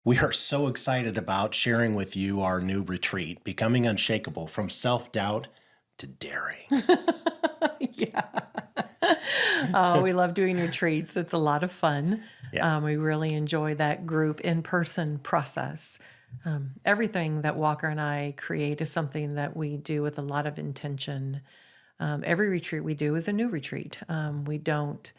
We are so excited about sharing with you our new retreat, Becoming Unshakable from Self-Doubt to Daring. Yeah. Oh, we love doing retreats. It's a lot of fun. Yeah. We really enjoy that group in-person process. Everything that Walker and I create is something that we do with a lot of intention. Every retreat we do is a new retreat. We don't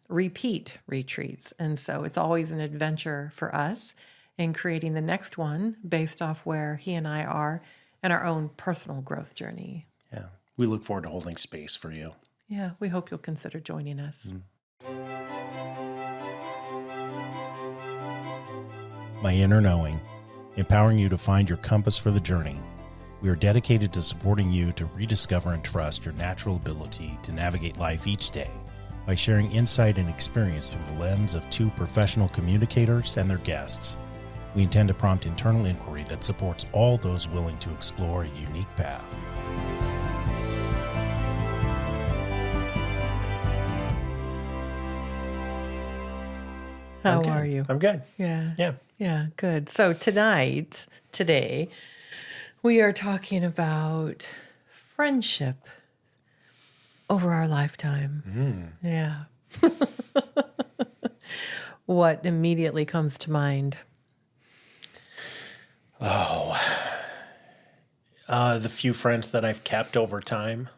repeat retreats. And so it's always an adventure for us in creating the next one based off where he and I are in our own personal growth journey. Yeah. We look forward to holding space for you. Yeah, we hope you'll consider joining us. My Inner Knowing, empowering you to find your compass for the journey. We are dedicated to supporting you to rediscover and trust your natural ability to navigate life each day by sharing insight and experience through the lens of two professional communicators and their guests. We intend to prompt internal inquiry that supports all those willing to explore a unique path. How are you? I'm good. Yeah. Yeah. Yeah, good. So today, we are talking about friendship over our lifetime. Yeah. What immediately comes to mind? The few friends that I've kept over time.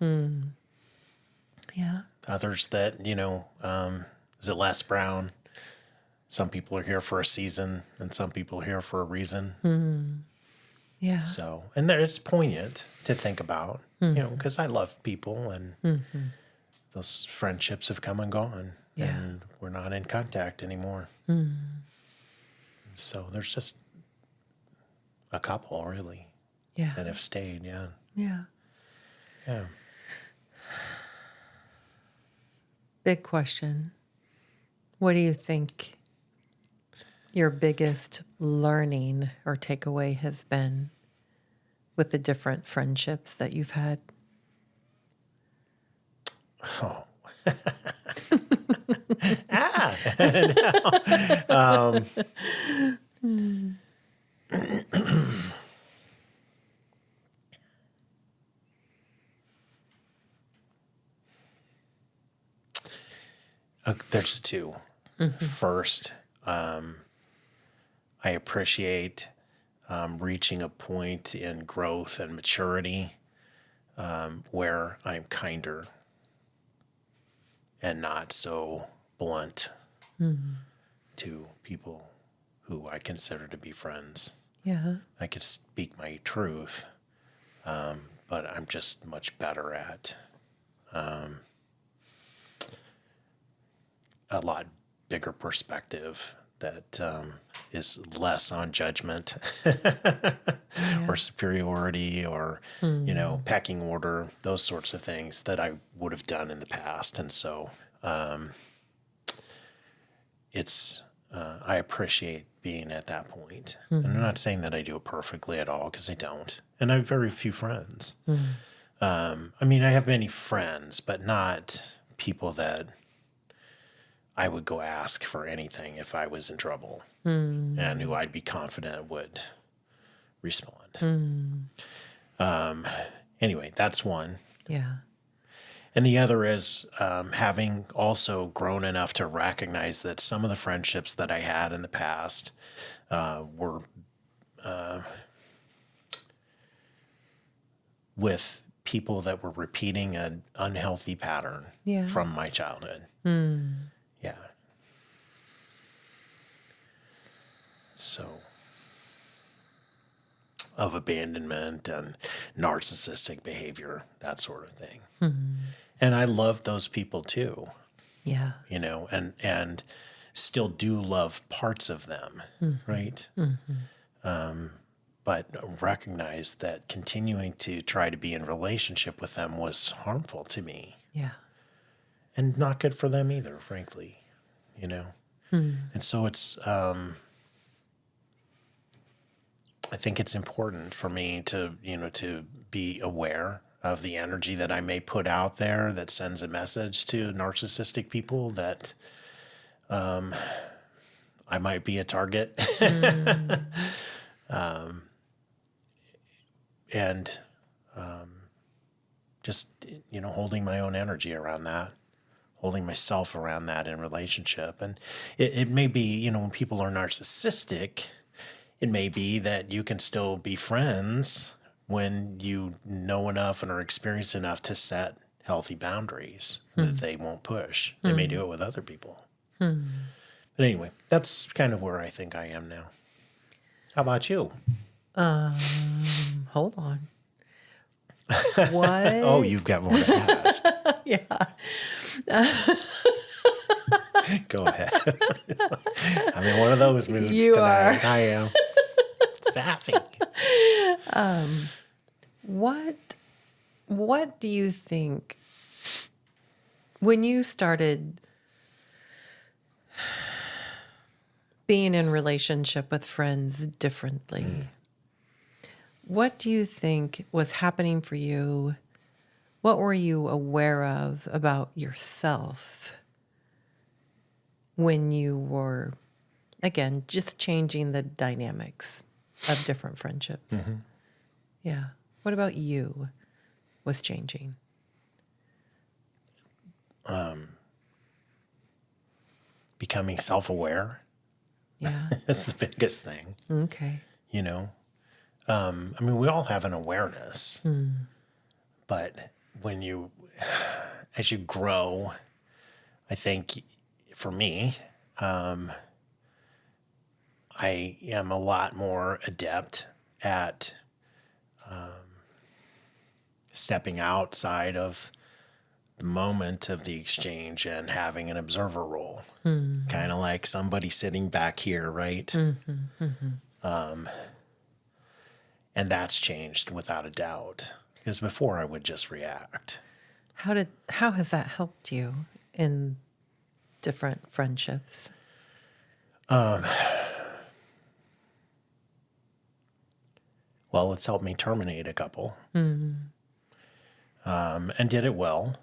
Yeah. Others that, is it Les Brown? Some people are here for a season and some people are here for a reason. Yeah. So, and there, it's poignant to think about, because I love people and those friendships have come and gone and we're not in contact anymore. So there's just a couple really Yeah. that have stayed. Yeah. Yeah. Yeah. Big question. What do you think your biggest learning or takeaway has been with the different friendships that you've had? Oh. There's two. First, I appreciate reaching a point in growth and maturity where I'm kinder and not so blunt to people who I consider to be friends. Yeah. I could speak my truth, but I'm just much better at a lot bigger perspective that is less on judgment or superiority or, pecking order, those sorts of things that I would have done in the past. And so I appreciate being at that point. And I'm not saying that I do it perfectly at all because I don't. And I have very few friends. I have many friends, but not people that I would go ask for anything if I was in trouble and who I'd be confident would respond. Anyway, that's one. Yeah. And the other is having also grown enough to recognize that some of the friendships that I had in the past were with people that were repeating an unhealthy pattern from my childhood. Yeah. So, of abandonment and narcissistic behavior, that sort of thing. And I love those people too. Yeah. And still do love parts of them, right? But recognize that continuing to try to be in relationship with them was harmful to me. Yeah. And not good for them either, frankly, And so it's, I think it's important for me to, to be aware of the energy that I may put out there that sends a message to narcissistic people that I might be a target. And just, holding my own energy around that, holding myself around that in relationship. And it may be, when people are narcissistic, it may be that you can still be friends when you know enough and are experienced enough to set healthy boundaries that they won't push. They may do it with other people. But anyway, that's kind of where I think I am now. How about you? Hold on. What? Oh, you've got more to ask. Yeah. Go ahead. I'm in one of those moods You tonight. are. I am. Sassy. What do you think when you started being in relationship with friends differently? What do you think was happening for you? What were you aware of about yourself when you were, again, just changing the dynamics of different friendships? Yeah. What about you was changing? Becoming self-aware. Yeah. That's the biggest thing. Okay. We all have an awareness, but as you grow, I think for me, I am a lot more adept at stepping outside of the moment of the exchange and having an observer role, kind of like somebody sitting back here, right? And that's changed without a doubt, because before I would just react. How has that helped you in different friendships? Well, it's helped me terminate a couple, and did it well,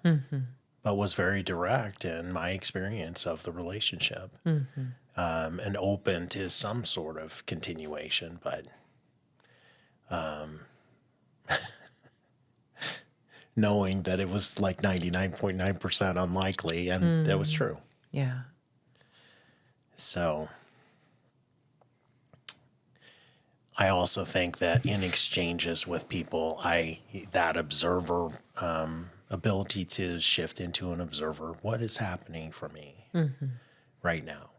but was very direct in my experience of the relationship, and open to some sort of continuation, but knowing that it was like 99.9% unlikely, and that was true. Yeah. So I also think that in exchanges with people, that observer ability to shift into an observer, what is happening for me right now,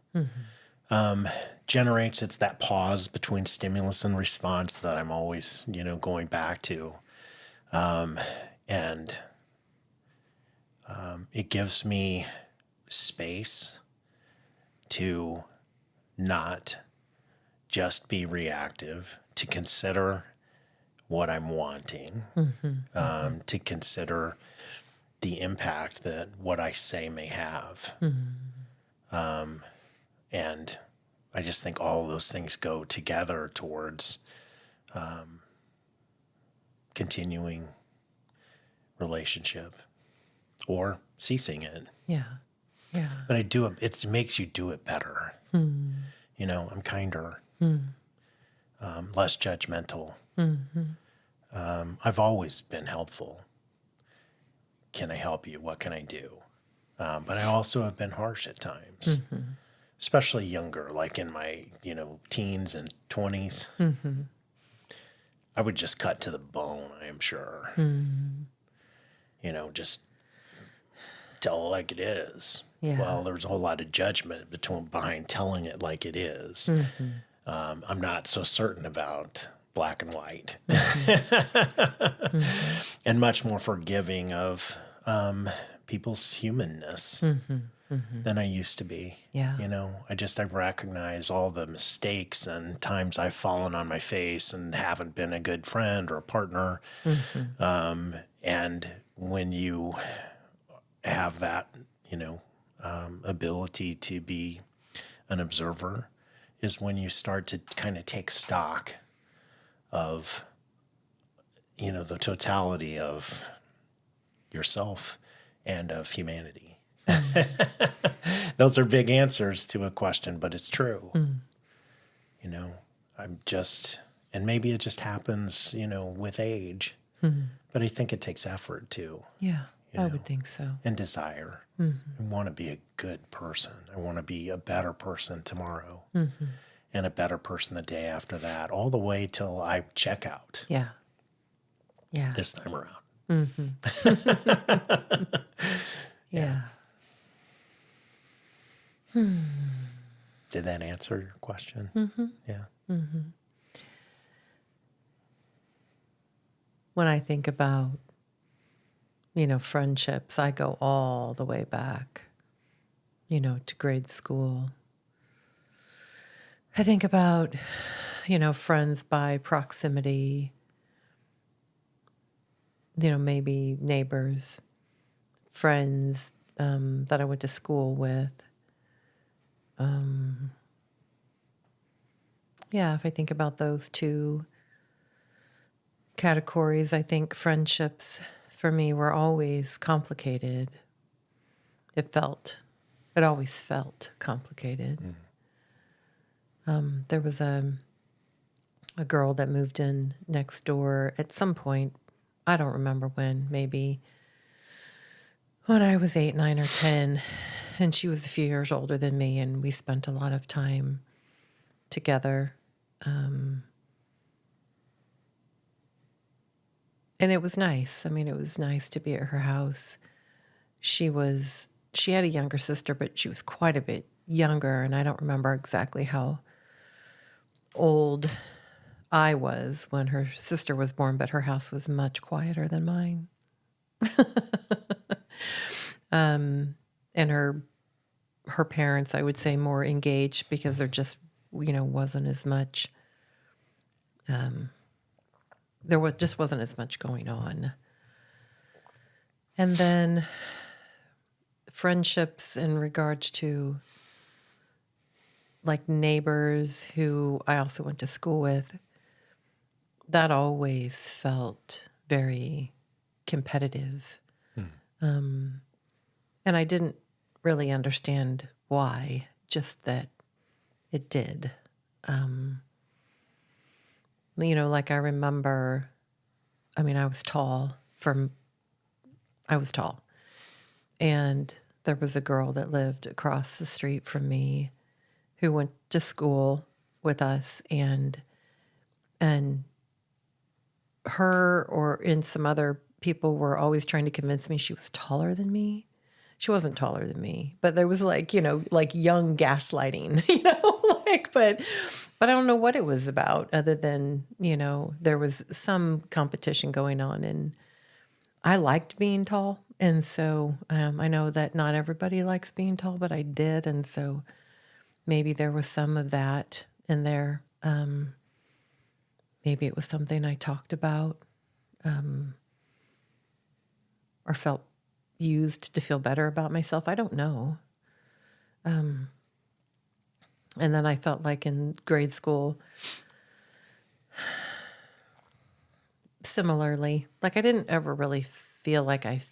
generates, it's that pause between stimulus and response that I'm always, going back to. And it gives me space to not just be reactive, to consider what I'm wanting, to consider the impact that what I say may have. And I just think all of those things go together towards continuing relationship or ceasing it. Yeah. Yeah. But it makes you do it better. I'm kinder, less judgmental. I've always been helpful. Can I help you? What can I do? But I also have been harsh at times, especially younger, like in my, teens and 20s. I would just cut to the bone, I am sure. Just tell it like it is. Yeah. Well, there's a whole lot of judgment behind telling it like it is. I'm not so certain about black and white. And much more forgiving of people's humanness than I used to be. Yeah. I recognize all the mistakes and times I've fallen on my face and haven't been a good friend or a partner. And when you have that, ability to be an observer, is when you start to kind of take stock of, the totality of yourself and of humanity. Those are big answers to a question, but it's true. You know, and maybe it just happens, with age. But I think it takes effort too. Yeah, I would think so. And desire. I want to be a good person. I want to be a better person tomorrow. And a better person the day after that, all the way till I check out. Yeah. Yeah. This time around. Yeah. Did that answer your question? Yeah. When I think about, friendships, I go all the way back, to grade school. I think about, friends by proximity, maybe neighbors, friends that I went to school with. If I think about those two categories, I think friendships for me were always complicated. It always felt complicated. There was a girl that moved in next door at some point. I don't remember when, maybe when I was 8, 9, or 10, and she was a few years older than me, and we spent a lot of time together. And it was nice. I mean, it was nice to be at her house. She had a younger sister, but she was quite a bit younger, and I don't remember exactly how old I was when her sister was born, but her house was much quieter than mine. And her parents, I would say, more engaged because there just, wasn't as much, just wasn't as much going on. And then friendships in regards to like neighbors who I also went to school with, that always felt very competitive. And I didn't really understand why, just that it did. Like I remember, I was tall. And there was a girl that lived across the street from me who went to school with us, and her and some other people were always trying to convince me she was taller than me. She wasn't taller than me, but there was like young gaslighting, but I don't know what it was about other than, there was some competition going on, and I liked being tall. And so I know that not everybody likes being tall, but I did. And so maybe there was some of that in there. Maybe it was something I talked about or felt used to feel better about myself. I don't know. And then I felt like in grade school, similarly, like I didn't ever really feel like I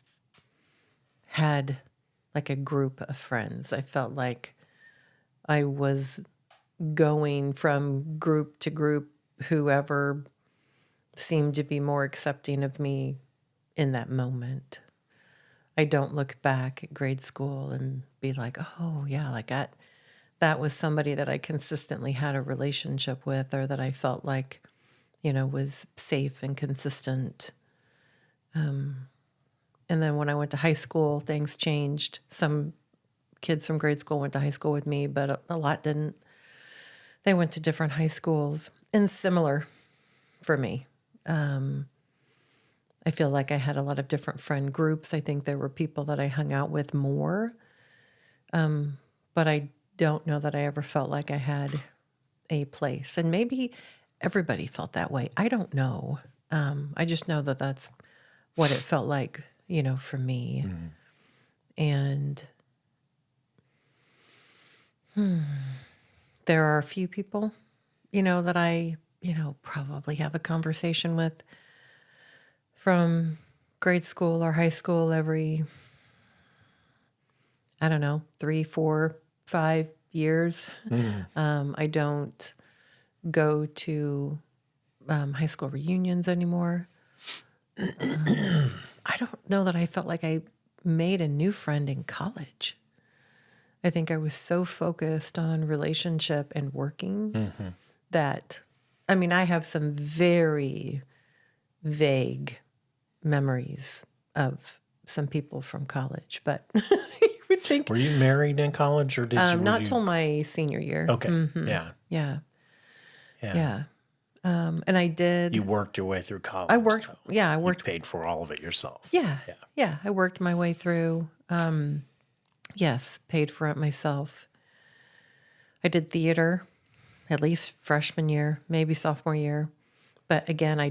had like a group of friends. I felt like I was going from group to group, whoever seemed to be more accepting of me in that moment. I don't look back at grade school and be like, oh yeah, like that was somebody that I consistently had a relationship with, or that I felt like, was safe and consistent. And then when I went to high school, things changed. Some kids from grade school went to high school with me, but a lot didn't. They went to different high schools, and similar for me. I feel like I had a lot of different friend groups. I think there were people that I hung out with more, but I don't know that I ever felt like I had a place. And maybe everybody felt that way. I don't know. I just know that that's what it felt like, for me. And there are a few people, that I, probably have a conversation with from grade school or high school every I don't know, 3, 4, 5 years. I don't go to high school reunions anymore. I don't know that I felt like I made a new friend in college. I think I was so focused on relationship and working that, I mean, I have some very vague memories of some people from college, but you would think. Were you married in college or Not till my senior year. Okay. Yeah. Yeah. And I did. You worked your way through college. I worked. though. Yeah, I You worked. paid for all of it yourself. Yeah. I worked my way through. Yes, paid for it myself. I did theater, at least freshman year, maybe sophomore year. But again, I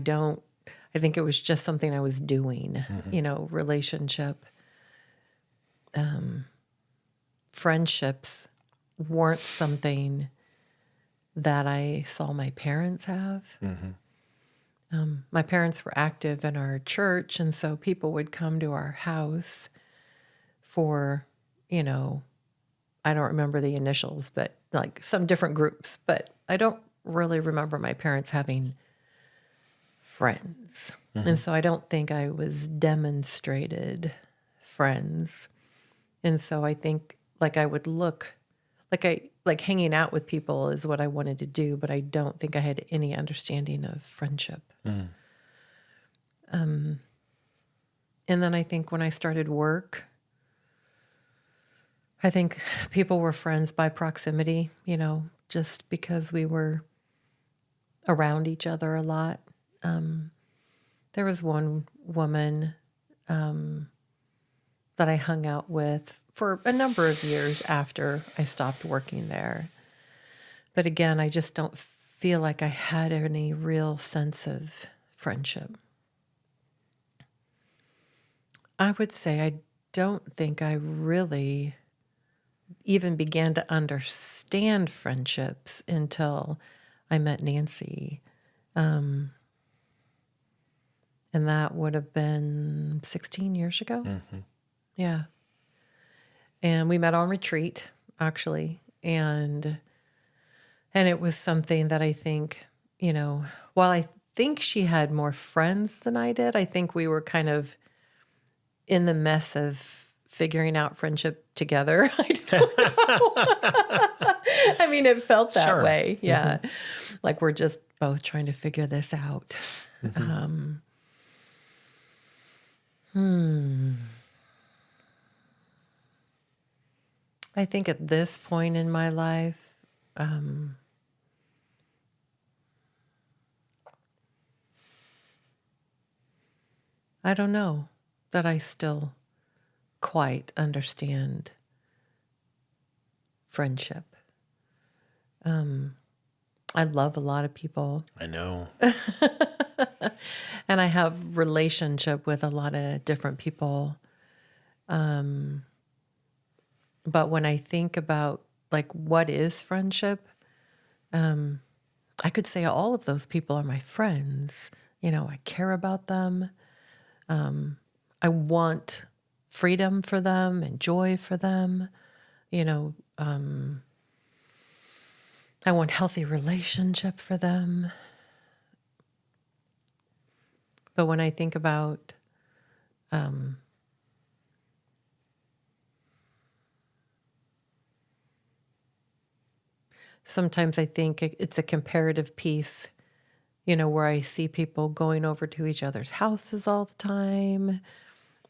think it was just something I was doing, relationship. Friendships weren't something that I saw my parents have. My parents were active in our church, and so people would come to our house for, I don't remember the initials, but like some different groups. But I don't really remember my parents having friends. And so I don't think I was demonstrated friends. And so I think like I would look like hanging out with people is what I wanted to do, but I don't think I had any understanding of friendship. And then I think when I started work, I think people were friends by proximity, just because we were around each other a lot. There was one woman that I hung out with for a number of years after I stopped working there. But again, I just don't feel like I had any real sense of friendship. I would say I don't think I really even began to understand friendships until I met Nancy. And that would have been 16 years ago. Yeah. And we met on retreat, actually. And it was something that I think, while I think she had more friends than I did, I think we were kind of in the mess of figuring out friendship together. I don't know. I mean, it felt that way. Yeah. Like we're just both trying to figure this out. I think at this point in my life, I don't know that I still quite understand friendship. I love a lot of people. I know. And I have relationship with a lot of different people. But when I think about like what is friendship, I could say all of those people are my friends. I care about them. I want freedom for them and joy for them. I want healthy relationship for them. But when I think about sometimes I think it's a comparative piece, where I see people going over to each other's houses all the time.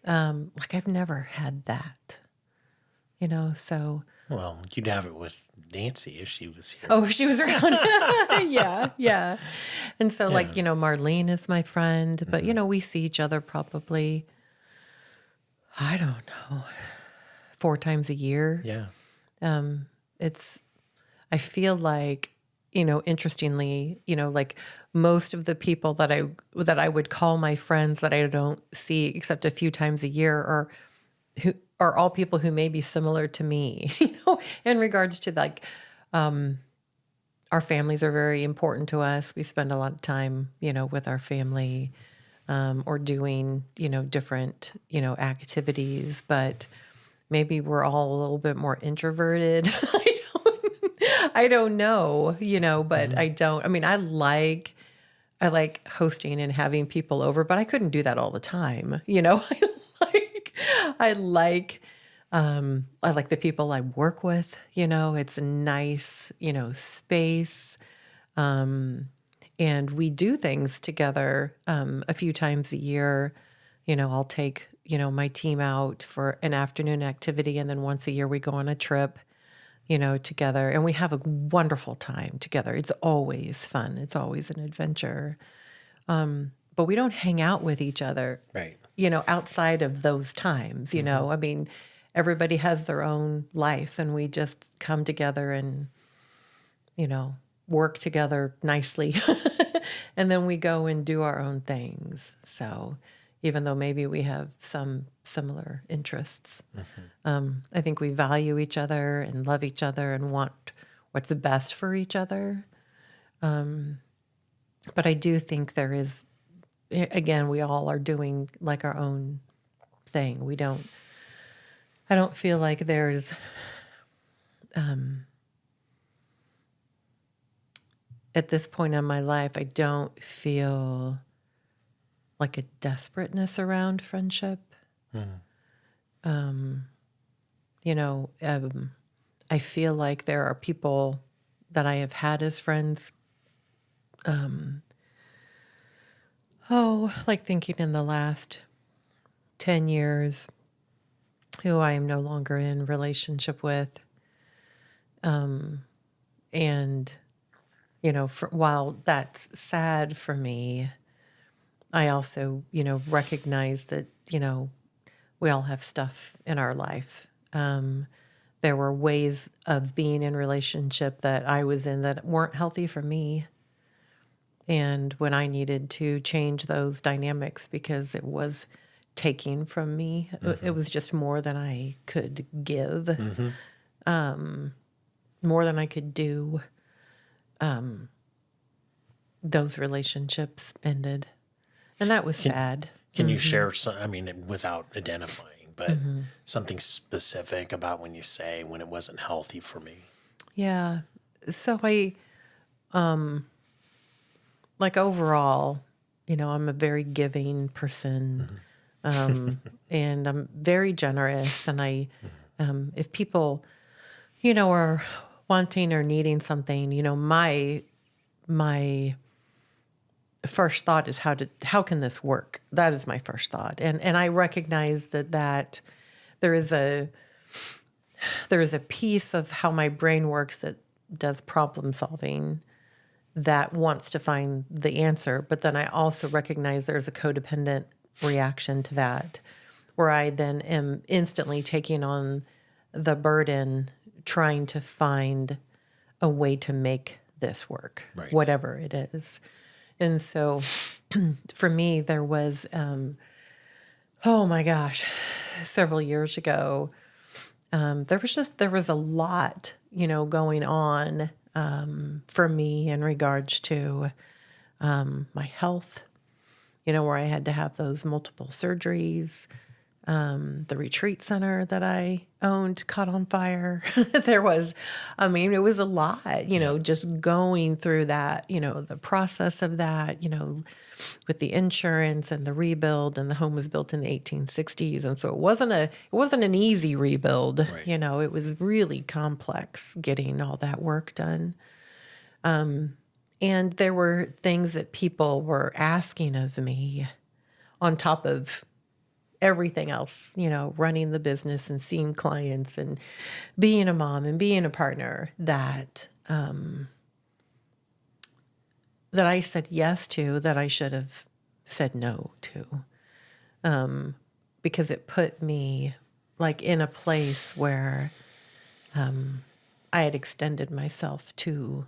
Like I've never had that, so. Well, you'd have it with Nancy if she was here. Oh, if she was around. Yeah. And so like, Marlene is my friend, but we see each other probably, I don't know, 4 times a year. Yeah. I feel like, interestingly, like most of the people that I would call my friends that I don't see except a few times a year are all people who may be similar to me, in regards to like, our families are very important to us. We spend a lot of time, with our family, or doing, different, activities, but maybe we're all a little bit more introverted. I don't know, but I like hosting and having people over, but I couldn't do that all the time. I like I like the people I work with, it's a nice, space. And we do things together a few times a year. I'll take, my team out for an afternoon activity, and then once a year we go on a trip, together, and we have a wonderful time together. It's always fun. It's always an adventure. But we don't hang out with each other, Right. Outside of those times, everybody has their own life, and we just come together and, work together nicely. And then we go and do our own things. So even though maybe we have some similar interests, I think we value each other and love each other and want what's the best for each other. But I do think there is, again, we all are doing like our own thing. I don't feel like there's, at this point in my life, I don't feel like a desperateness around friendship. I feel like there are people that I have had as friends. Like thinking in the last 10 years, who I am no longer in relationship with. And, while that's sad for me, I also, recognize that, we all have stuff in our life. There were ways of being in relationship that I was in that weren't healthy for me. And when I needed to change those dynamics because it was taking from me, it was just more than I could give, more than I could do. Those relationships ended. And that was sad. Can you share some, without identifying, but something specific about when it wasn't healthy for me? Yeah. So I, like overall, I'm a very giving person, and I'm very generous. And if people, are wanting or needing something, my first thought is how can this work? That is my first thought. And I recognize that there is a piece of how my brain works that does problem solving that wants to find the answer. But then I also recognize there's a codependent reaction to that, where I then am instantly taking on the burden, trying to find a way to make this work, right, whatever it is. And so for me, there was, oh my gosh, several years ago, there was a lot, going on for me in regards to my health, where I had to have those multiple surgeries. The retreat center that I owned caught on fire. It was a lot, just going through that, the process of that, with the insurance and the rebuild, and the home was built in the 1860s. And so it wasn't an easy rebuild. Right. It was really complex getting all that work done. And there were things that people were asking of me on top of everything else, running the business and seeing clients and being a mom and being a partner, that I said yes to, that I should have said no to, because it put me like in a place where I had extended myself too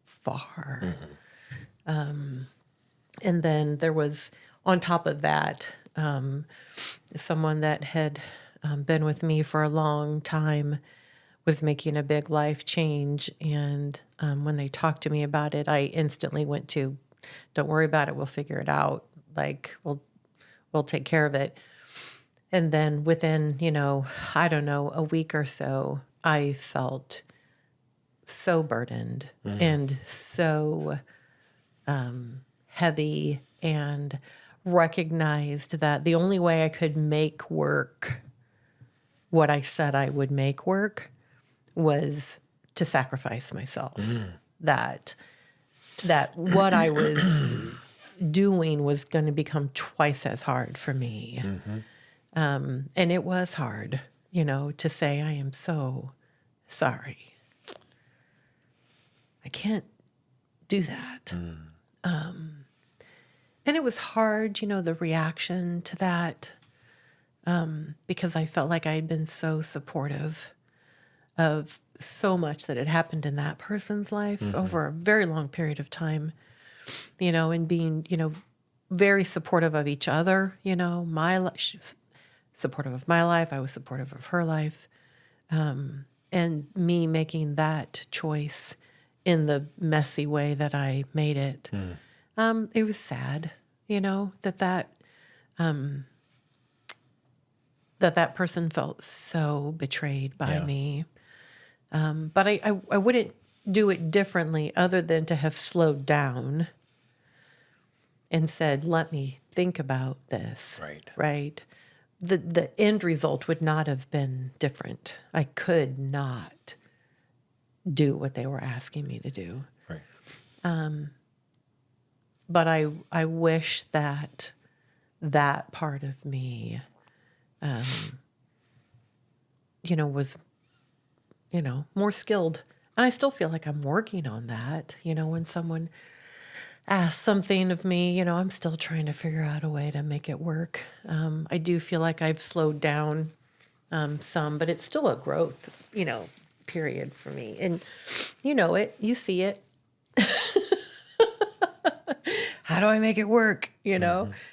far. And then there was, on top of that, someone that had been with me for a long time was making a big life change. And when they talked to me about it, I instantly went to, don't worry about it, we'll figure it out. Like, we'll take care of it. And then within, I don't know, a week or so, I felt so burdened and so heavy, and recognized that the only way I could make work what I said I would make work was to sacrifice myself. That what I was doing was going to become twice as hard for me. And it was hard, to say, I am so sorry. I can't do that. And it was hard, the reaction to that, because I felt like I had been so supportive of so much that had happened in that person's life over a very long period of time, and being, very supportive of each other, she was supportive of my life. I was supportive of her life. And me making that choice in the messy way that I made it. It was sad, that person felt so betrayed by me. But I wouldn't do it differently other than to have slowed down and said, let me think about this. Right. The end result would not have been different. I could not do what they were asking me to do. But I wish that part of me, was, more skilled. And I still feel like I'm working on that. When someone asks something of me, I'm still trying to figure out a way to make it work. I do feel like I've slowed down some, but it's still a growth, period for me. And you see it. How do I make it work?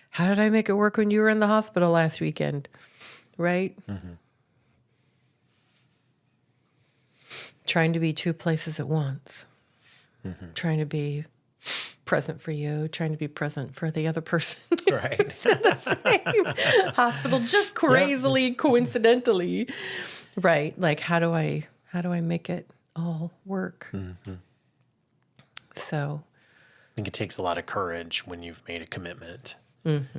How did I make it work when you were in the hospital last weekend? Right? Trying to be two places at once. Trying to be present for you, trying to be present for the other person. Right. It's in the same hospital, just crazily, coincidentally. Right. Like, how do I make it all work? So I think it takes a lot of courage when you've made a commitment, and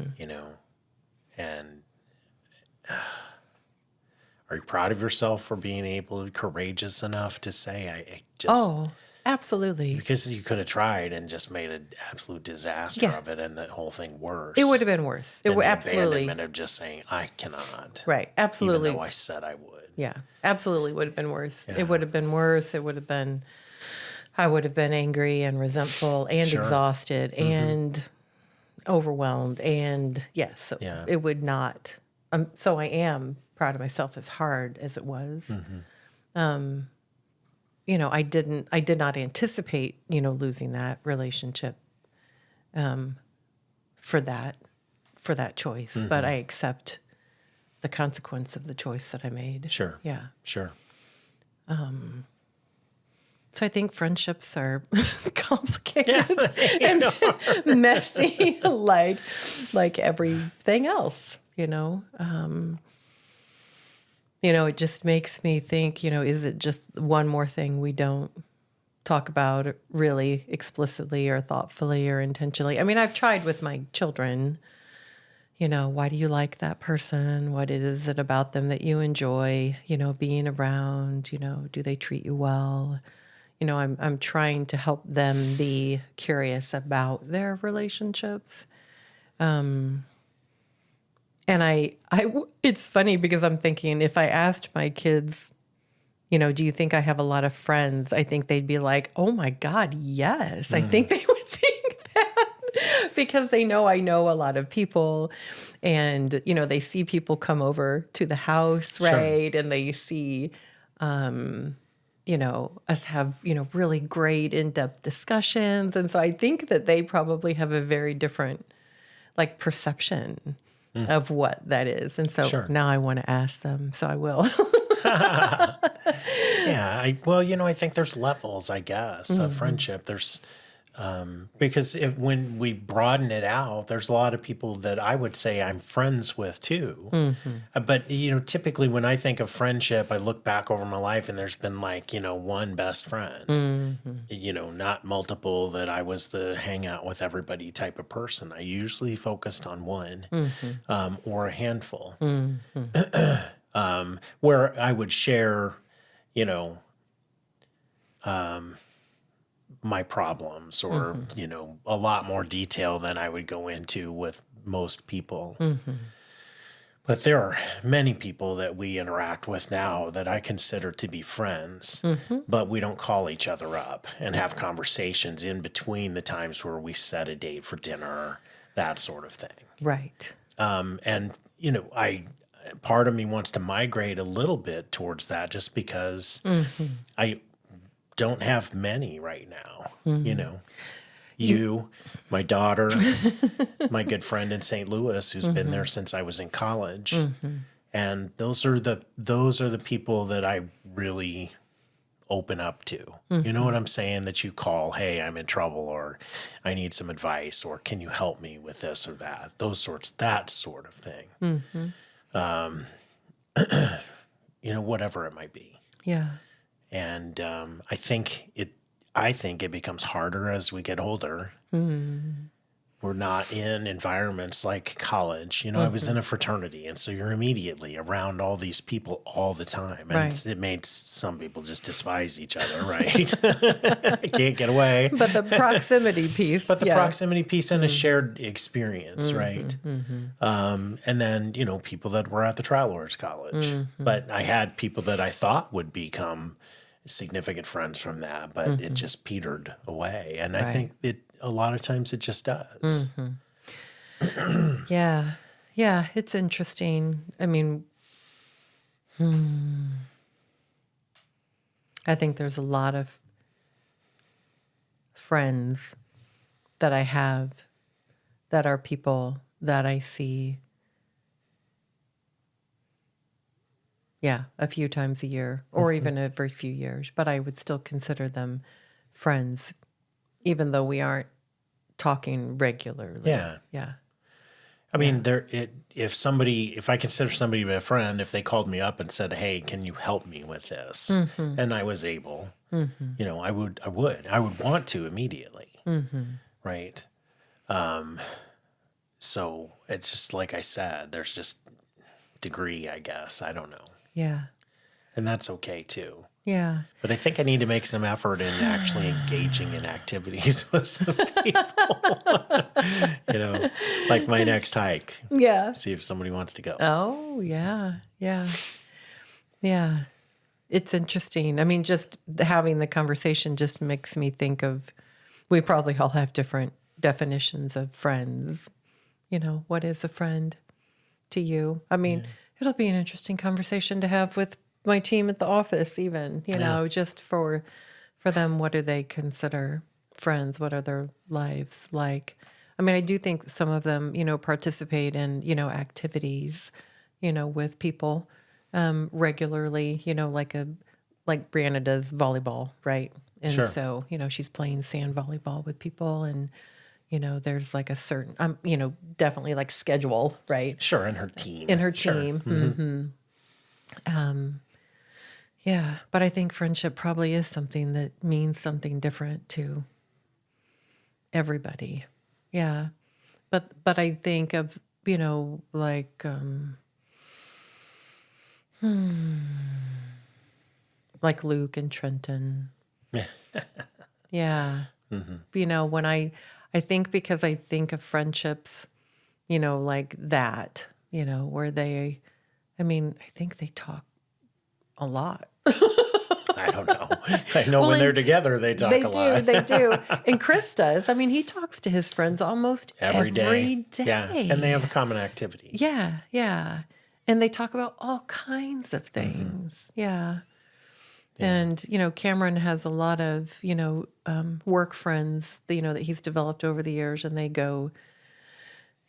are you proud of yourself for being courageous enough to say, I just... Oh, absolutely. Because you could have tried and just made an absolute disaster of it, and the whole thing worse. It would have been worse. It would absolutely. Abandonment of just saying, I cannot. Right. Absolutely. Even though I said I would. Yeah. Absolutely would have been worse. Yeah. It would have been worse. It would have been... I would have been angry and resentful and exhausted and overwhelmed. And yes, it would not. So I am proud of myself, as hard as it was. I did not anticipate, losing that relationship for that choice, but I accept the consequence of the choice that I made. Sure. Yeah. Sure. So I think friendships are complicated and messy, like everything else, it just makes me think, is it just one more thing we don't talk about really explicitly or thoughtfully or intentionally? I mean, I've tried with my children, why do you like that person? What is it about them that you enjoy, being around? Do they treat you well? I'm trying to help them be curious about their relationships. And it's funny because I'm thinking, if I asked my kids, do you think I have a lot of friends? I think they'd be like, oh my God, yes. I think they would think that because they know I know a lot of people, and, they see people come over to the house, right? Sure. And they see, us have, really great in-depth discussions. And so I think that they probably have a very different, perception of what that is. And so now I want to ask them, so I will. Yeah. I think there's levels, I guess, of friendship. There's, Because when we broaden it out, there's a lot of people that I would say I'm friends with too. But, typically when I think of friendship, I look back over my life and there's been like, one best friend, not multiple that I was the hang out with everybody type of person. I usually focused on one or a handful where I would share, my problems or, a lot more detail than I would go into with most people. But there are many people that we interact with now that I consider to be friends, but we don't call each other up and have conversations in between the times where we set a date for dinner, that sort of thing. Right. And, part of me wants to migrate a little bit towards that just because I don't have many right now. You, my daughter, my good friend in St. Louis, who's been there since I was in college, and those are the people that I really open up to. You know what I'm saying? That you call, hey, I'm in trouble, or I need some advice, or can you help me with this or that? That sort of thing. Whatever it might be. Yeah. And I think it becomes harder as we get older. We're not in environments like college. I was in a fraternity, and so you're immediately around all these people all the time. And it made some people just despise each other, right? I can't get away. But the proximity piece. Proximity piece and a shared experience, right? And then, people that were at the Trial Lawyers College. But I had people that I thought would become significant friends from that, but it just petered away. And I think a lot of times it just does. Yeah. It's interesting. I mean, I think there's a lot of friends that I have that are people that I see a few times a year or even every few years, but I would still consider them friends, even though we aren't talking regularly. Yeah. I mean, if I consider somebody a friend, if they called me up and said, hey, can you help me with this? And I was able, I would want to immediately. Right. So it's just, like I said, there's just degree, I guess. I don't know. Yeah. And that's okay too. Yeah. But I think I need to make some effort in actually engaging in activities with some people. Like my next hike. Yeah. See if somebody wants to go. Oh, yeah. It's interesting. I mean, just having the conversation just makes me think of, we probably all have different definitions of friends. What is a friend to you? I mean, it'll be an interesting conversation to have with my team at the office even, just for them, what do they consider friends? What are their lives like? I mean, I do think some of them, participate in, activities, with people regularly, like Brianna does volleyball, right? And so, she's playing sand volleyball with people, and there's like a certain, definitely like schedule, right? Sure, in her team. Yeah, but I think friendship probably is something that means something different to everybody. Yeah, but I think of like like Luke and Trenton. Yeah, when I think, because I think of friendships, like that, where they, I think they talk a lot. I don't know. I know when they're together, they talk a lot. They do. And Chris does. I mean, he talks to his friends almost every day. Yeah, and they have a common activity. Yeah. And they talk about all kinds of things. Yeah. And, Cameron has a lot of, work friends, that he's developed over the years, and they go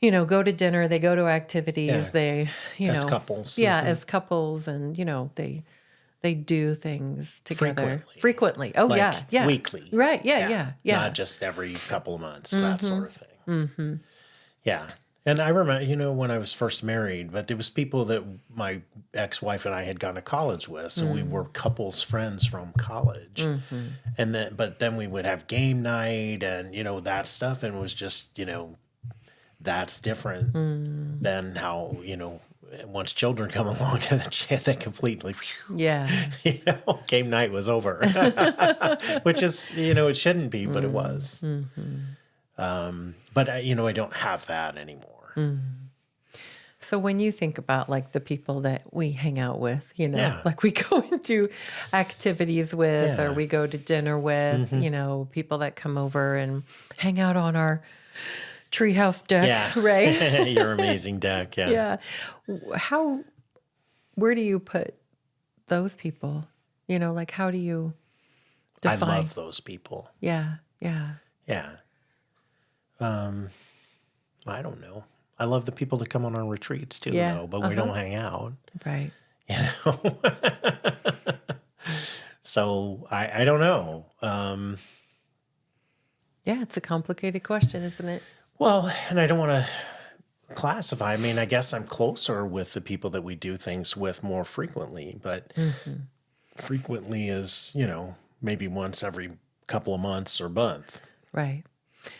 to dinner, they go to activities, they, as couples. Yeah, as couples, and, they they do things together frequently. Oh, Like yeah. weekly. Right. Yeah. Not just every couple of months, that sort of thing. Yeah. And I remember, when I was first married, but there was people that my ex-wife and I had gone to college with. So we were couples friends from college. But then we would have game night and, that stuff. And it was just, that's different than how, once children come along and they completely, game night was over, which is, it shouldn't be, but it was. But I don't have that anymore. So when you think about like the people that we hang out with, like we go into activities with, or we go to dinner with, people that come over and hang out on our treehouse deck, right? Your amazing deck. Yeah. Where do you put those people? Like how do you define? I love those people. Yeah. I don't know. I love the people that come on our retreats too, though, but we don't hang out. Right. So I don't know. It's a complicated question, isn't it? Well, and I don't want to classify. I mean, I guess I'm closer with the people that we do things with more frequently, but frequently is, maybe once every couple of months or month. Right.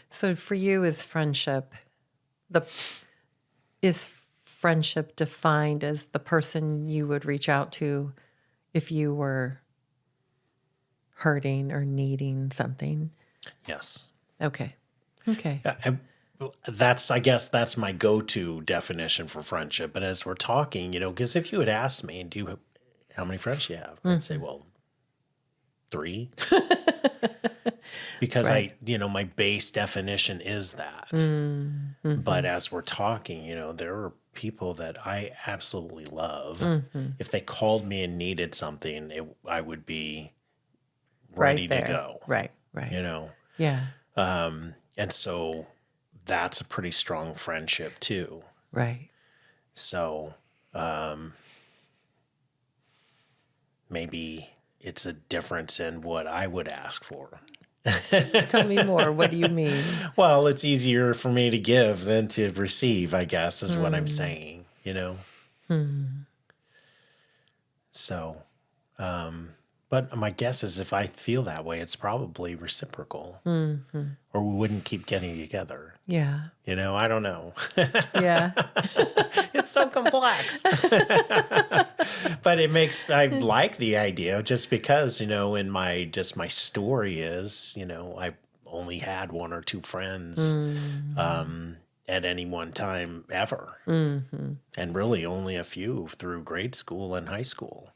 So for you, is friendship defined as the person you would reach out to if you were hurting or needing something? Yes. Okay. I guess that's my go-to definition for friendship. But as we're talking, because if you had asked me, how many friends do you have? I'd say, well, 3. Because my base definition is that. But as we're talking, there are people that I absolutely love. If they called me and needed something, I would be ready to go. Right. Yeah. And so that's a pretty strong friendship too. Right. So maybe it's a difference in what I would ask for. Tell me more. What do you mean? Well, it's easier for me to give than to receive, I guess, is what I'm saying, So, but my guess is if I feel that way, it's probably reciprocal, or we wouldn't keep getting together. Yeah. I don't know. Yeah. It's so complex. But I like the idea just because, in my story is, I only had 1 or 2 friends at any one time ever. And really only a few through grade school and high school.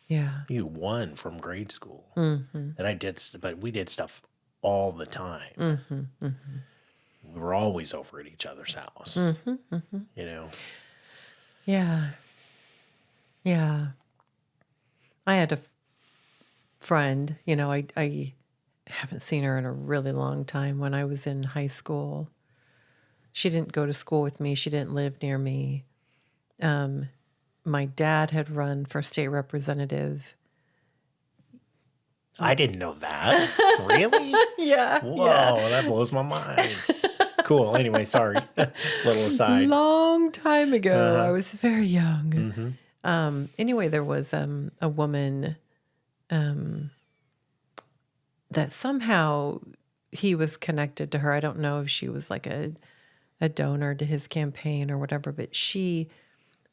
Yeah. You 1 from grade school. And but we did stuff all the time. We were always over at each other's house, Yeah. Yeah. I had a friend, I haven't seen her in a really long time. When I was in high school, she didn't go to school with me. She didn't live near me. My dad had run for state representative. I didn't know that. Really? Yeah. Whoa, that blows my mind. Cool. Anyway, sorry. Little aside. Long time ago. I was very young. Anyway, there was a woman that somehow he was connected to her. I don't know if she was like a donor to his campaign or whatever, but she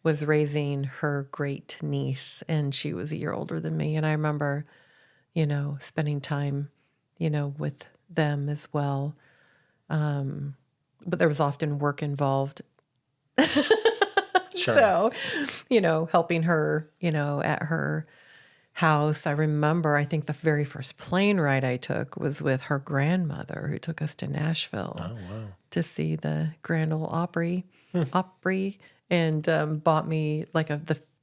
was raising her great niece, and she was a year older than me. And I remember, spending time, with them as well. But there was often work involved. Sure. So, helping her, at her house. I remember, I think the very first plane ride I took was with her grandmother, who took us to Nashville to see the Grand Ole Opry, and bought me like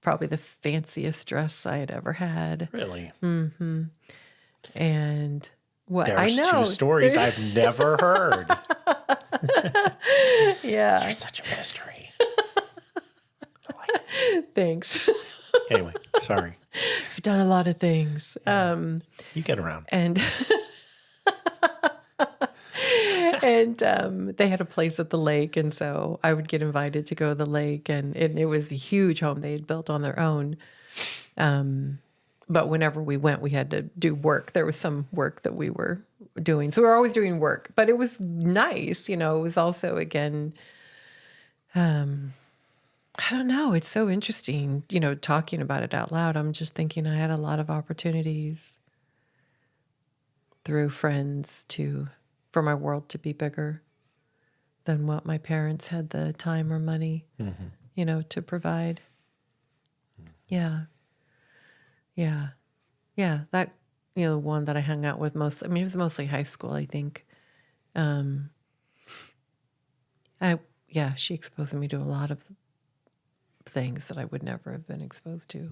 probably the fanciest dress I had ever had. Really? Mm-hmm. And what There's I know 2 stories I've never heard. Yeah. You're such a mystery. Thanks. Anyway, sorry. I've done a lot of things. You get around. And and they had a place at the lake, and so I would get invited to go to the lake, and it was a huge home they had built on their own. But whenever we went, we had to do work. There was some work that we were doing, so we were always doing work. But it was nice, you know. It was also, again, I don't know. It's so interesting, you know, talking about it out loud. I'm just thinking I had a lot of opportunities through friends for my world to be bigger than what my parents had the time or money, you know, to provide. Yeah. Yeah. Yeah. That, you know, one that I hung out with most, I mean, it was mostly high school, I think. She exposed me to a lot of things that I would never have been exposed to.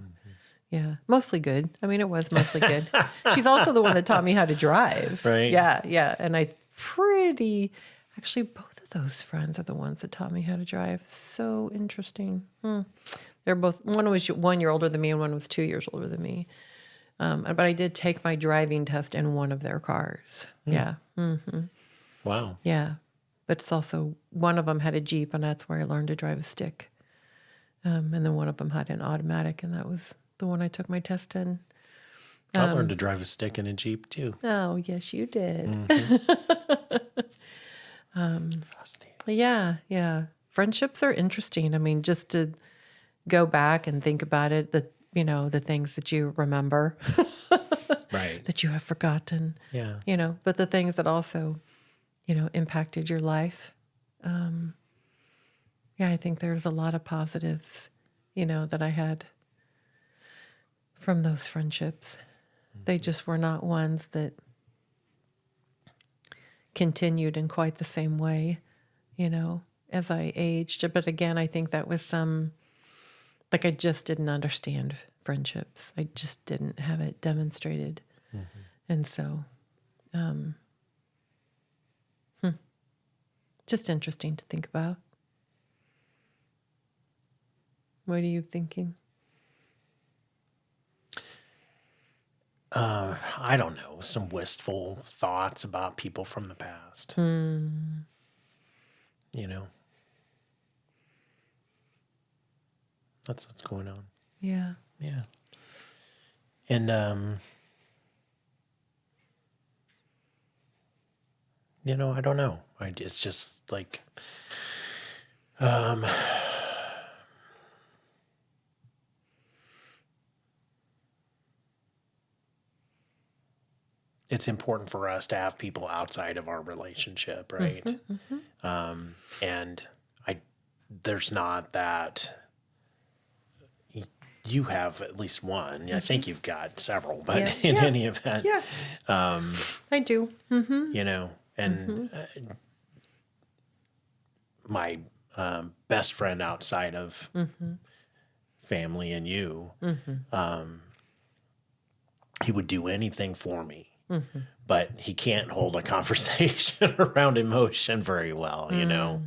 Yeah. Mostly good. I mean, it was mostly good. She's also the one that taught me how to drive. Right. Yeah. Yeah. And actually, both of those friends are the ones that taught me how to drive. So interesting. They're both, one was 1 year older than me and one was 2 years older than me. But I did take my driving test in one of their cars. Yeah. Wow. Yeah. But it's also, one of them had a Jeep, and that's where I learned to drive a stick. And then one of them had an automatic, and that was the one I took my test in. I learned to drive a stick in a Jeep too. Oh, yes, you did. Fascinating. Yeah. Friendships are interesting. I mean, just to go back and think about it, the things that you remember, Right. that you have forgotten, Yeah. you know, but the things that also, you know, impacted your life. I think there's a lot of positives, you know, that I had from those friendships. They just were not ones that continued in quite the same way, you know, as I aged. But again, I think that was I just didn't understand friendships. I just didn't have it demonstrated. And so, just interesting to think about. What are you thinking? I don't know, some wistful thoughts about people from the past. You know, that's what's going on. Yeah. Yeah. And, you know, I don't know. It's just like, it's important for us to have people outside of our relationship, right? And there's not that. You have at least one. I think you've got several, but in any event, I do. you know, and my best friend outside of family and you, he would do anything for me. But he can't hold a conversation around emotion very well, you know.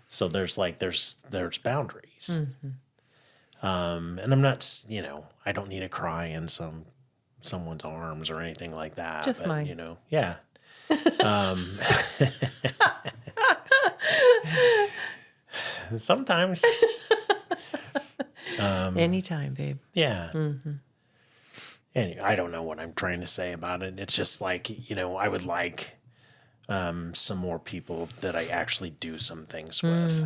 So there's boundaries. And I'm not, you know, I don't need to cry in someone's arms or anything like that. Just but, mine. you know, yeah. Sometimes. Anytime, babe. Yeah. Anyway, I don't know what I'm trying to say about it. It's just like, you know, I would like some more people that I actually do some things with,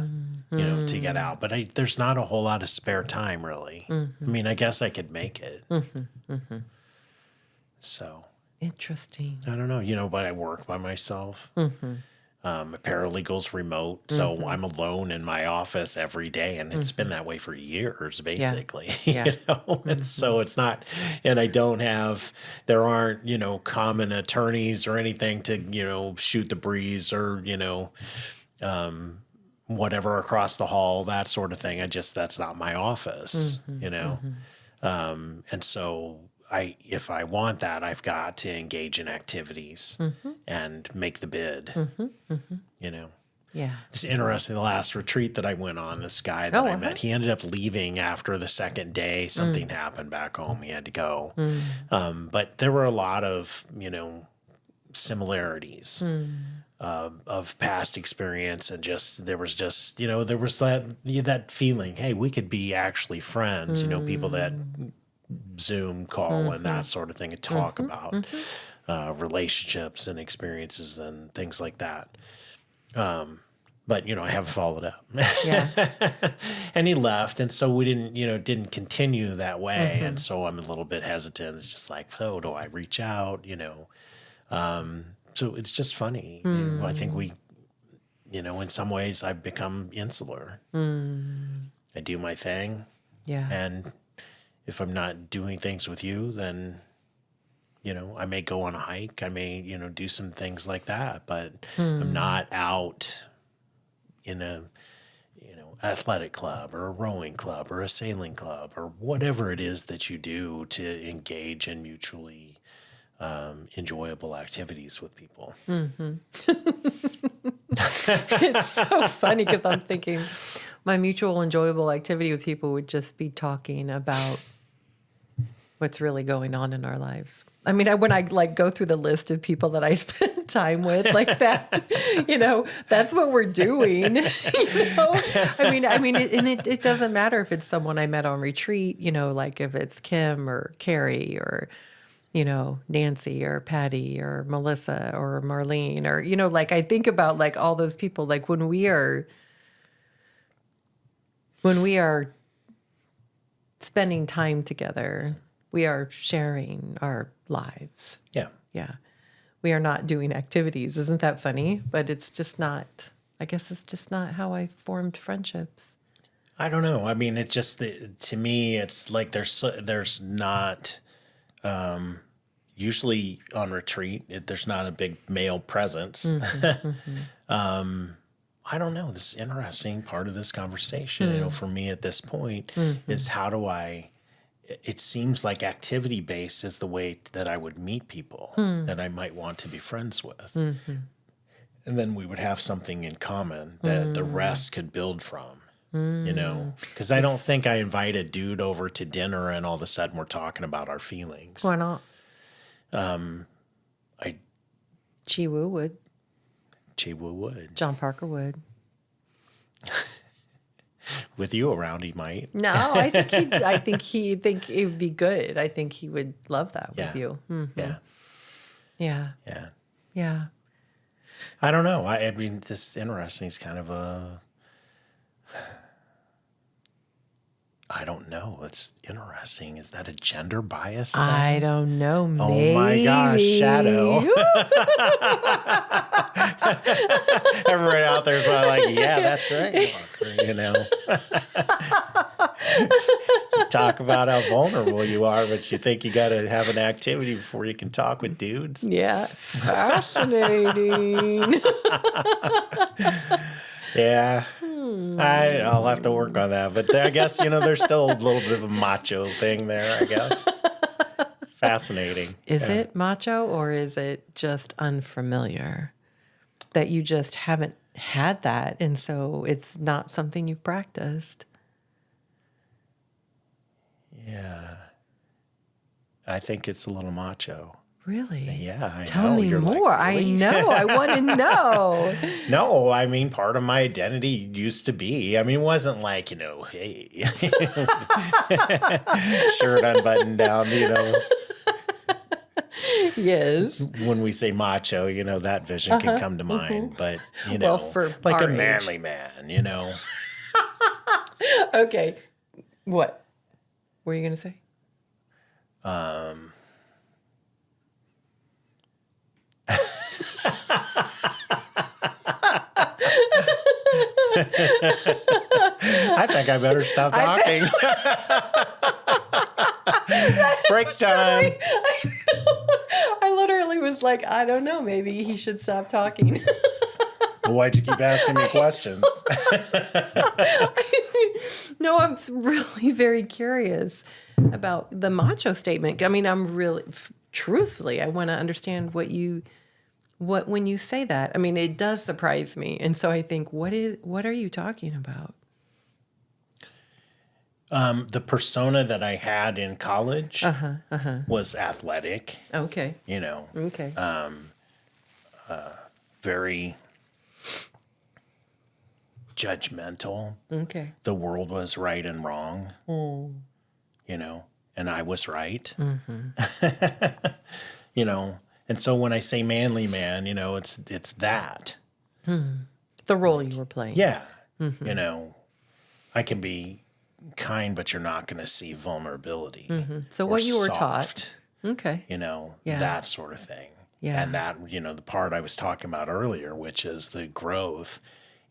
you know, to get out. But there's not a whole lot of spare time, really. I mean, I guess I could make it. So. Interesting. I don't know. You know, but I work by myself. A paralegal's remote, so I'm alone in my office every day, and it's been that way for years, basically. Yeah. You know, and so it's not, and there aren't, you know, common attorneys or anything to, you know, shoot the breeze or, you know, whatever across the hall, that sort of thing. That's not my office, you know, and so. If I want that, I've got to engage in activities and make the bid, you know. Yeah. It's interesting. The last retreat that I went on, this guy that I met, he ended up leaving after the second day. Something happened back home. He had to go. But there were a lot of, similarities of past experience, and there was that feeling, hey, we could be actually friends, people that Zoom call and that sort of thing and talk about relationships and experiences and things like that. But, I haven't followed up. Yeah. And he left. And so we didn't continue that way. And so I'm a little bit hesitant. It's just like, oh, do I reach out? So it's just funny. I think we, in some ways I've become insular. I do my thing. Yeah. And if I'm not doing things with you, then, I may go on a hike. I may, do some things like that, but I'm not out in a, athletic club or a rowing club or a sailing club or whatever it is that you do to engage in mutually enjoyable activities with people. It's so funny because I'm thinking my mutual enjoyable activity with people would just be talking about what's really going on in our lives. I mean, when I go through the list of people that I spend time with like that, that's what we're doing. I mean, it doesn't matter if it's someone I met on retreat, like if it's Kim or Carrie or, Nancy or Patty or Melissa or Marlene or, I think about all those people, when we are spending time together, we are sharing our lives. Yeah. Yeah. We are not doing activities. Isn't that funny? But it's just not, I guess it's just not how I formed friendships. I don't know. I mean, it's just, to me, it's like there's not, usually on retreat, there's not a big male presence. I don't know. This interesting part of this conversation, for me at this point is how do it seems like activity-based is the way that I would meet people that I might want to be friends with. And then we would have something in common that the rest could build from, Because I don't think I invite a dude over to dinner and all of a sudden we're talking about our feelings. Why not? Chi-Woo would. Chi-Woo would. John Parker would. With you around, he might. No, I think it would be good. I think he would love that with you. Yeah. Yeah. Yeah. Yeah. I don't know. I mean, this is interesting. It's kind of I don't know. It's interesting. Is that a gender bias thing? I don't know. Maybe. Oh my gosh, Shadow. Everybody out there is probably like, yeah, that's right, Walker, You talk about how vulnerable you are, but you think you got to have an activity before you can talk with dudes. Yeah. Fascinating. Yeah. I'll have to work on that. But I guess, there's still a little bit of a macho thing there, I guess. Fascinating. Is it macho or is it just unfamiliar? That you just haven't had that, and so it's not something you've practiced? Yeah. I think it's a little macho. Really? Yeah, I know. Tell me You're more. Like, really? I know. I want to know. No, I mean, part of my identity used to be, it wasn't like, hey, shirt unbuttoned down, Yes. When we say macho, that vision can come to mind. But, Well, for like our a manly man, Okay. What were you going to say? I think I better stop talking. Break time. I literally was like, I don't know. Maybe he should stop talking. Well, why'd you keep asking me questions? No, I'm really very curious about the macho statement. I mean, I'm really, truthfully, I want to understand what you when you say that, I mean, it does surprise me. And so I think, what are you talking about? The persona that I had in college was athletic, Okay. Okay. very judgmental. Okay. The world was right and wrong, and I was right, And so when I say manly man, it's that. The role you were playing. Yeah. I can be kind, but you're not going to see vulnerability. So or what you were soft, taught. Okay. Yeah. that sort of thing. Yeah. And that, the part I was talking about earlier, which is the growth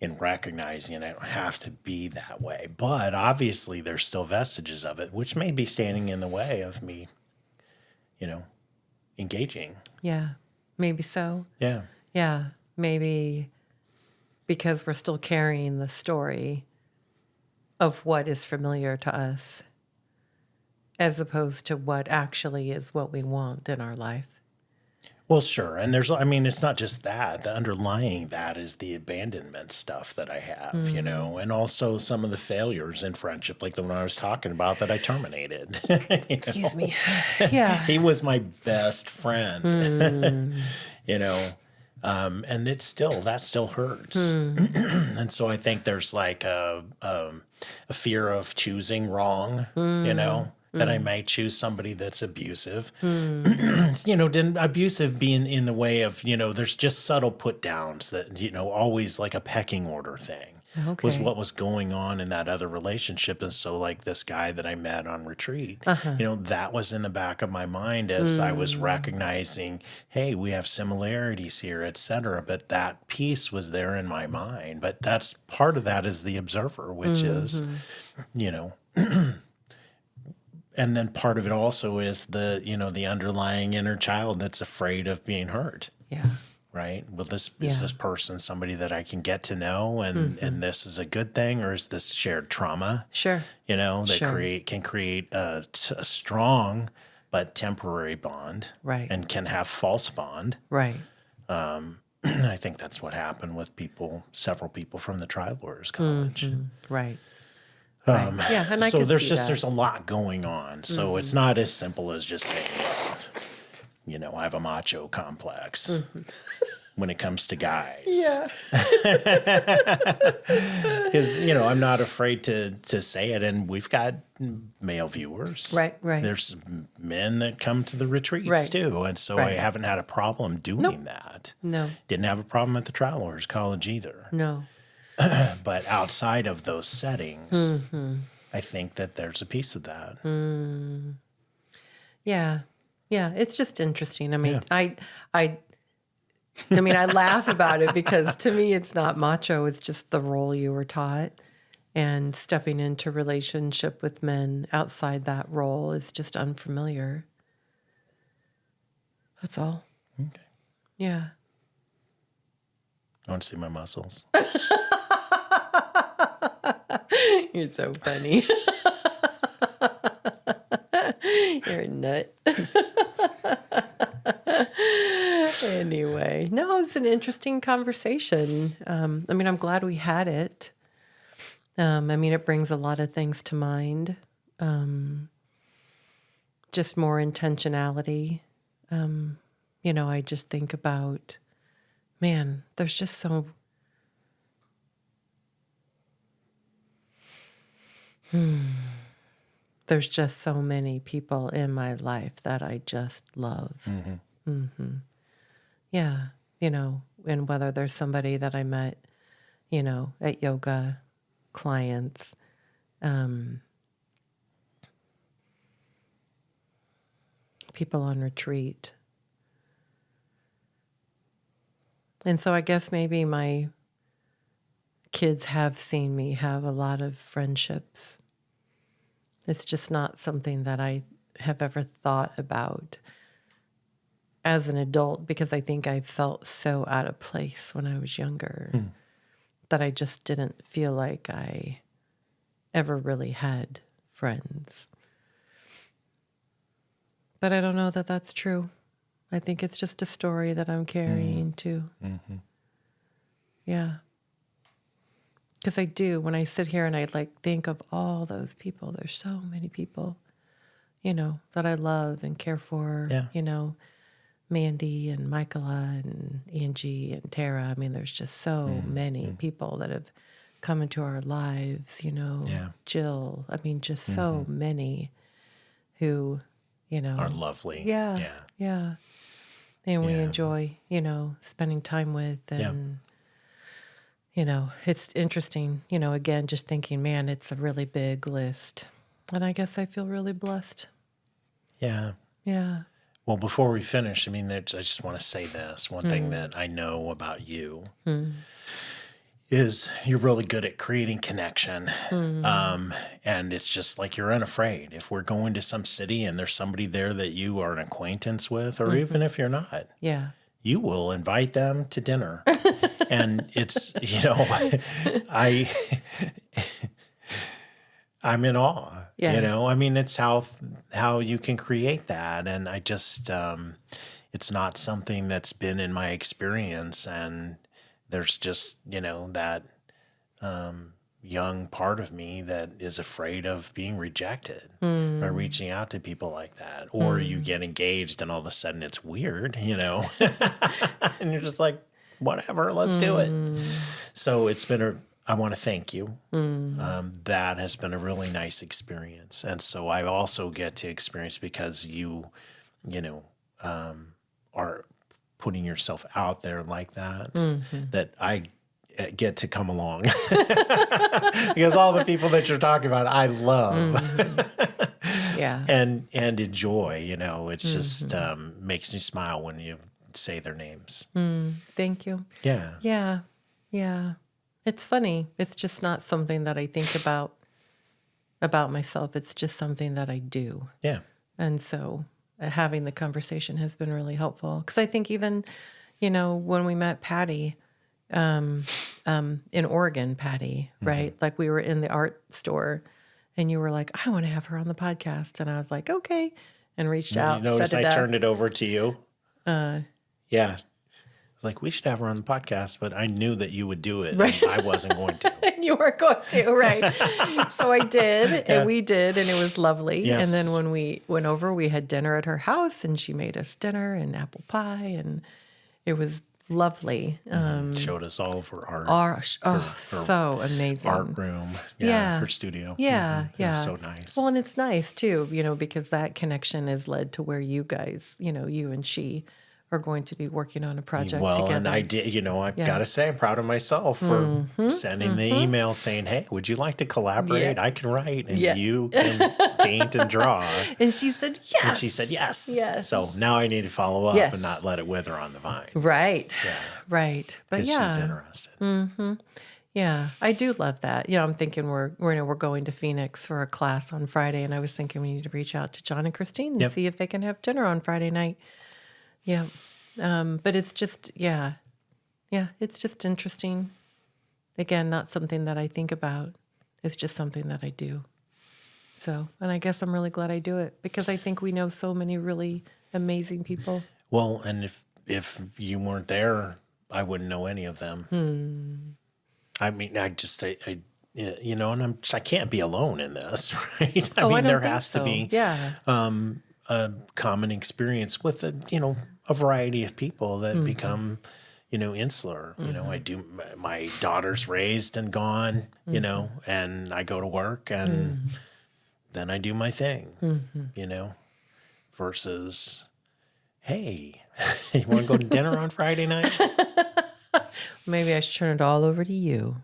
in recognizing I don't have to be that way. But obviously there's still vestiges of it, which may be standing in the way of me, engaging. Yeah. Maybe so. Yeah. Yeah. Maybe because we're still carrying the story of what is familiar to us as opposed to what actually is what we want in our life. Well, sure. And it's not just that. The underlying that is the abandonment stuff that I have, and also some of the failures in friendship, like the one I was talking about that I terminated. Excuse me. Yeah. He was my best friend, and that still hurts. And so I think there's like a fear of choosing wrong, that I might choose somebody that's abusive. Abusive being in the way of, there's just subtle put downs that, always like a pecking order thing. Okay. Was what was going on in that other relationship. And so like this guy that I met on retreat, that was in the back of my mind as I was recognizing, hey, we have similarities here, et cetera. But that piece was there in my mind. But that's part of that is the observer, which is, and then part of it also is the underlying inner child that's afraid of being hurt. Yeah. Right? Well, is this person somebody that I can get to know and this is a good thing, or is this shared trauma? Sure. That can create a strong but temporary bond. Right. And can have false bond. Right. I think that's what happened with several people from the Trial Lawyers College. Right. Yeah, and I so could there's see just that. there's a lot going on. So it's not as simple as just saying, I have a macho complex when it comes to guys. Yeah. Because I'm not afraid to say it, and we've got male viewers. Right. There's men that come to the retreats too, and so I haven't had a problem doing that. No. Didn't have a problem at the Trial Lawyers College either. No. But outside of those settings, I think that there's a piece of that. Yeah. Yeah. It's just interesting. I mean, I laugh about it because to me, it's not macho. It's just the role you were taught, and stepping into relationship with men outside that role is just unfamiliar. That's all. Okay. Yeah. I want to see my muscles. You're so funny. You're a nut. Anyway, no, it's an interesting conversation. I'm glad we had it. It brings a lot of things to mind. Just more intentionality. I just think about, man, there's just so... There's just so many people in my life that I just love. Yeah, and whether there's somebody that I met, at yoga, clients, people on retreat. And so I guess maybe my kids have seen me have a lot of friendships. It's just not something that I have ever thought about as an adult, because I think I felt so out of place when I was younger that I just didn't feel like I ever really had friends. But I don't know that that's true. I think it's just a story that I'm carrying too. Yeah. Because I do, when I sit here and I like think of all those people, there's so many people, you know, that I love and care for, you know, Mandy and Michaela and Angie and Tara. I mean, there's just so many people that have come into our lives, you know, Jill. I mean, just so many who, you know, are lovely. Yeah. And we enjoy, you know, spending time with. And, you know, it's interesting, you know, again, just thinking, man, it's a really big list. And I guess I feel really blessed. Yeah. Yeah. Well, before we finish, I mean, I just want to say this. One thing that I know about you is you're really good at creating connection. And it's just like you're unafraid. If we're going to some city and there's somebody there that you are an acquaintance with, or even if you're not, you will invite them to dinner. And it's, you know, I'm in awe. You know, I mean, it's how you can create that. And I just, it's not something that's been in my experience. And there's just, you know, that young part of me that is afraid of being rejected by reaching out to people like that. Or you get engaged and all of a sudden it's weird, you know, and you're just like, whatever, let's do it. So it's been I want to thank you. That has been a really nice experience. And so I also get to experience because you know, are putting yourself out there like that, that I get to come along. Because all the people that you're talking about, I love. And enjoy, you know, it's just makes me smile when you say their names. Thank you. Yeah. Yeah. It's funny. It's just not something that I think about myself. It's just something that I do. Yeah. And so having the conversation has been really helpful. Because I think even, you know, when we met Patty in Oregon, Patty, right? Like we were in the art store and you were like, I want to have her on the podcast. And I was like, okay. And reached out. You notice I turned it over to you? Yeah. Like, we should have her on the podcast, but I knew that you would do it. Right. And I wasn't going to. And you were going to, right? So I did, and we did, and it was lovely. Yes. And then when we went over, we had dinner at her house, and she made us dinner and apple pie, and it was lovely. Showed us all of her art. So amazing. Art room. Her studio. Yeah. It was so nice. Well, and it's nice, too, you know, because that connection has led to where you guys, you know, you and she are going to be working on a project together. And I did, you know, I got to say, I'm proud of myself for sending the email saying, hey, would you like to collaborate? I can write and you can paint and draw. And she said, yes. And she said, yes. So now I need to follow up and not let it wither on the vine. Right. Right. But she's interested. Yeah, I do love that. You know, I'm thinking we're going to Phoenix for a class on Friday, and I was thinking we need to reach out to John and Christine and see if they can have dinner on Friday night. Yeah. But it's just, it's just interesting. Again, not something that I think about. It's just something that I do. So, and I guess I'm really glad I do it because I think we know so many really amazing people. Well, and if you weren't there, I wouldn't know any of them. I mean, I you know, and I can't be alone in this, right? I mean, there has to be a common experience with a variety of people that become, you know, insular. You know, my daughter's raised and gone, you know, and I go to work and then I do my thing, you know, versus, hey, you want to go to dinner on Friday night? Maybe I should turn it all over to you.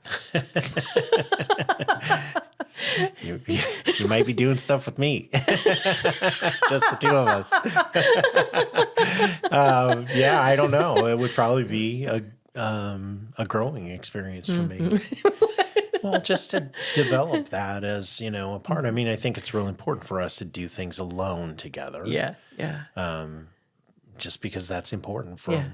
You might be doing stuff with me. Just the two of us. I don't know. It would probably be a growing experience for me. Well, just to develop that as, you know, a part. I mean, I think it's really important for us to do things alone together. Yeah. Just because that's important for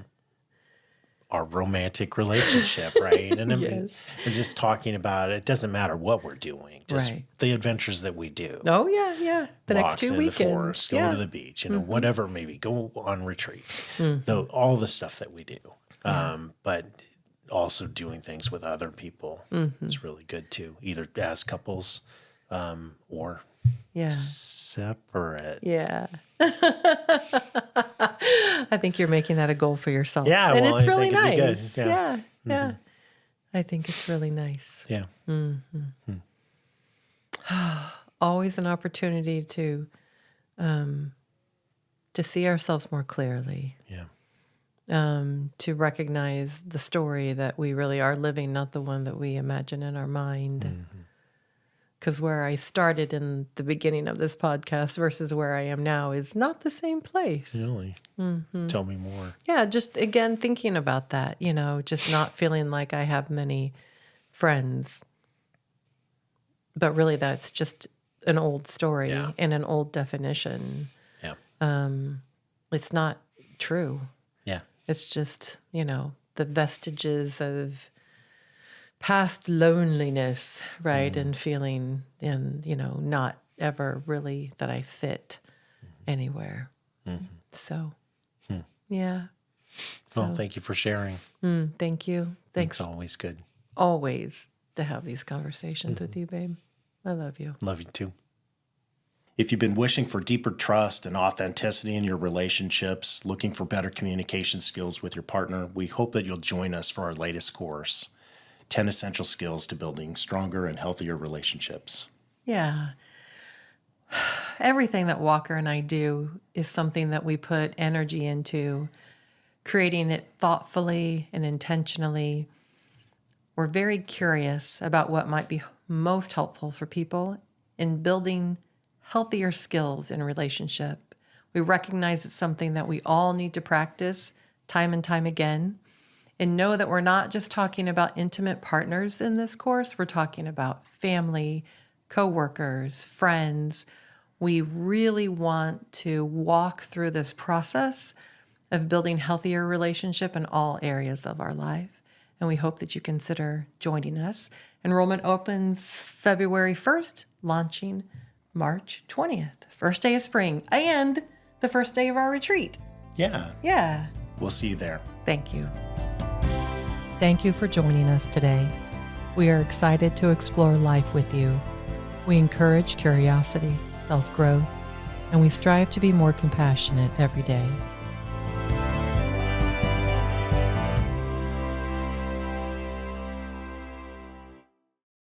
our romantic relationship, right? And Yes. we're just talking about it. It doesn't matter what we're doing, just Right. the adventures that we do. Oh, yeah, yeah. The next Walks 2 in the weekends. forest, go to the beach, whatever, maybe go on retreat. So all the stuff that we do. But also doing things with other people is really good too, either as couples or Yeah. separate. Yeah. I think you're making that a goal for yourself. Yeah, and well, it's I really think it'd be good. nice. Yeah. Yeah. Yeah. I think it's really nice. Yeah. Always an opportunity to see ourselves more clearly. Yeah. To recognize the story that we really are living, not the one that we imagine in our mind. Because where I started in the beginning of this podcast versus where I am now is not the same place. Really? Tell me more. Yeah, just again, thinking about that, just not feeling like I have many friends. But really, that's just an old story and an old definition. Yeah. It's not true. Yeah. It's just, the vestiges of past loneliness, right? And feeling not ever really that I fit anywhere. So, yeah. Well, thank you for sharing. Thank you. Thanks It's always good. always to have these conversations with you, babe. I love you. Love you too. If you've been wishing for deeper trust and authenticity in your relationships, looking for better communication skills with your partner, we hope that you'll join us for our latest course, 10 Essential Skills to Building Stronger and Healthier Relationships. Yeah. Everything that Walker and I do is something that we put energy into, creating it thoughtfully and intentionally. We're very curious about what might be most helpful for people in building healthier skills in a relationship. We recognize it's something that we all need to practice time and time again, and know that we're not just talking about intimate partners in this course. We're talking about family, coworkers, friends. We really want to walk through this process of building healthier relationship in all areas of our life. And we hope that you consider joining us. Enrollment opens February 1st, launching March 20th, first day of spring, and the first day of our retreat. Yeah. Yeah. We'll see you there. Thank you. Thank you for joining us today. We are excited to explore life with you. We encourage curiosity, self-growth, and we strive to be more compassionate every day.